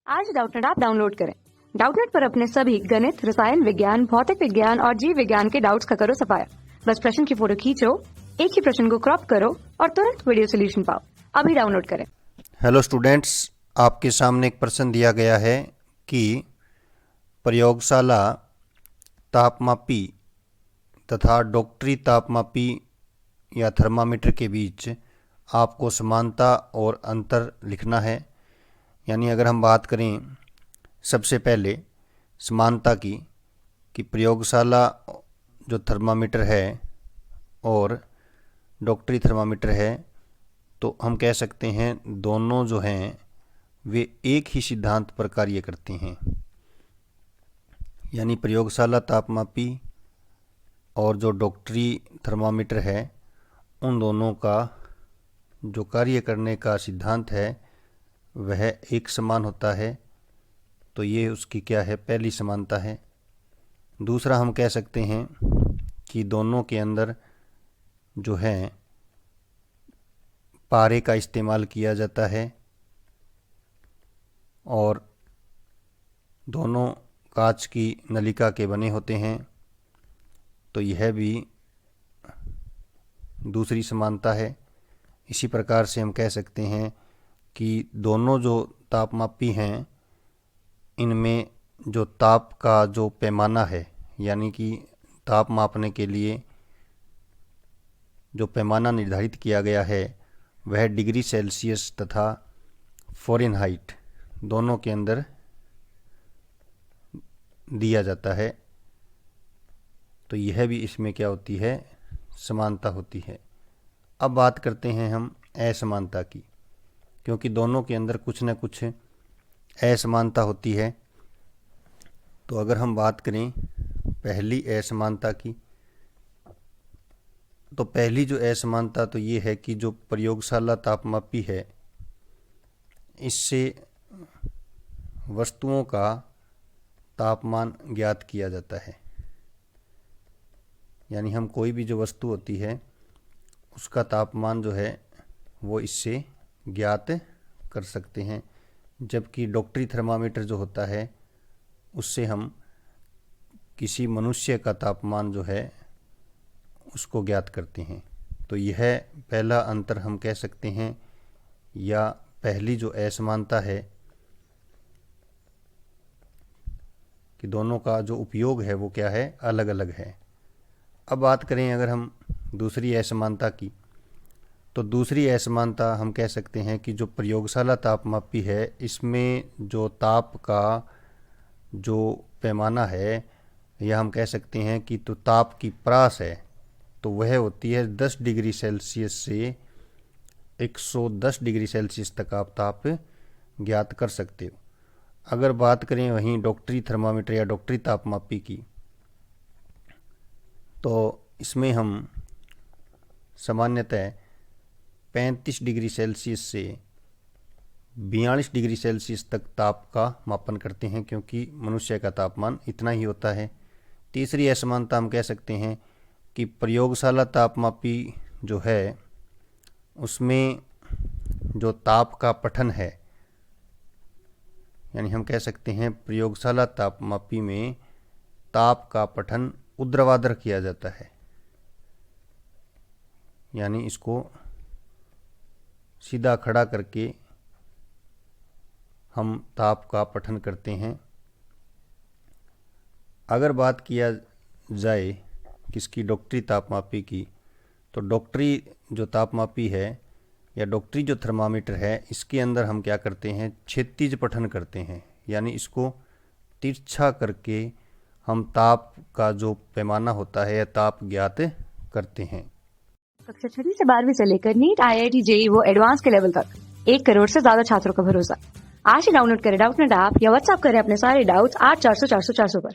आज Doubtnut app download करें। Doubtnut पर अपने सभी गणित, रसायन विज्ञान, भौतिक विज्ञान और जीव विज्ञान के डाउट्स का करो सफाया। बस प्रश्न की फोटो खींचो, एक ही प्रश्न को क्रॉप करो और तुरंत वीडियो सोल्यूशन पाओ। अभी डाउनलोड करें। हेलो स्टूडेंट्स, आपके सामने एक प्रश्न दिया गया है कि प्रयोगशाला तापमापी तथा डॉक्टरी तापमापी या थर्मामीटर के बीच आपको समानता और अंतर लिखना है। यानी अगर हम बात करें सबसे पहले समानता की कि प्रयोगशाला जो थर्मामीटर है और डॉक्टरी थर्मामीटर है, तो हम कह सकते हैं दोनों जो हैं वे एक ही सिद्धांत पर कार्य करते हैं। यानी प्रयोगशाला तापमापी और जो डॉक्टरी थर्मामीटर है, उन दोनों का जो कार्य करने का सिद्धांत है वह एक समान होता है। तो ये उसकी क्या है, पहली समानता है। दूसरा हम कह सकते हैं कि दोनों के अंदर जो है पारे का इस्तेमाल किया जाता है और दोनों कांच की नलिका के बने होते हैं। तो यह भी दूसरी समानता है। इसी प्रकार से हम कह सकते हैं कि दोनों जो तापमापी हैं, इनमें जो ताप का जो पैमाना है, यानी कि ताप मापने के लिए जो पैमाना निर्धारित किया गया है वह डिग्री सेल्सियस तथा फ़ारेनहाइट दोनों के अंदर दिया जाता है। तो यह भी इसमें क्या होती है, समानता होती है। अब बात करते हैं हम असमानता की, क्योंकि दोनों के अंदर कुछ न कुछ असमानता होती है। तो अगर हम बात करें पहली असमानता की, तो पहली जो असमानता तो ये है कि जो प्रयोगशाला तापमापी है, इससे वस्तुओं का तापमान ज्ञात किया जाता है। यानी हम कोई भी जो वस्तु होती है उसका तापमान जो है वो इससे ज्ञात कर सकते हैं। जबकि डॉक्टरी थर्मामीटर जो होता है उससे हम किसी मनुष्य का तापमान जो है उसको ज्ञात करते हैं। तो यह पहला अंतर हम कह सकते हैं, या पहली जो असमानता है कि दोनों का जो उपयोग है वो क्या है, अलग अलग है। अब बात करें अगर हम दूसरी असमानता की, तो दूसरी असमानता हम कह सकते हैं कि जो प्रयोगशाला तापमापी है, इसमें जो ताप का जो पैमाना है, या हम कह सकते हैं कि तो ताप की परास है, तो वह होती है 10 डिग्री सेल्सियस से 110 डिग्री सेल्सियस तक आप ताप ज्ञात कर सकते हो। अगर बात करें वहीं डॉक्टरी थर्मामीटर या डॉक्टरी तापमापी की, तो इसमें हम सामान्यतः 35 डिग्री सेल्सियस से 42 डिग्री सेल्सियस तक ताप का मापन करते हैं, क्योंकि मनुष्य का तापमान इतना ही होता है। तीसरी असमानता हम कह सकते हैं कि प्रयोगशाला तापमापी जो है उसमें जो ताप का पठन है, यानी हम कह सकते हैं प्रयोगशाला तापमापी में ताप का पठन ऊर्ध्वाधर किया जाता है। यानी इसको सीधा खड़ा करके हम ताप का पठन करते हैं। अगर बात किया जाए किसकी, डॉक्टरी तापमापी की, तो डॉक्टरी जो तापमापी है या डॉक्टरी जो थर्मामीटर है, इसके अंदर हम क्या करते हैं, क्षैतिज पठन करते हैं। यानी इसको तिरछा करके हम ताप का जो पैमाना होता है या ताप ज्ञात करते हैं। कक्षा 6 से 12वीं से लेकर नीट, IIT, JEE वो एडवांस के लेवल तक 1 करोड़ से ज्यादा छात्रों का भरोसा। आज ही डाउनलोड करें डाउटनेट ऐप या व्हाट्सएप करें अपने सारे डाउट्स 8400 400 400 पर।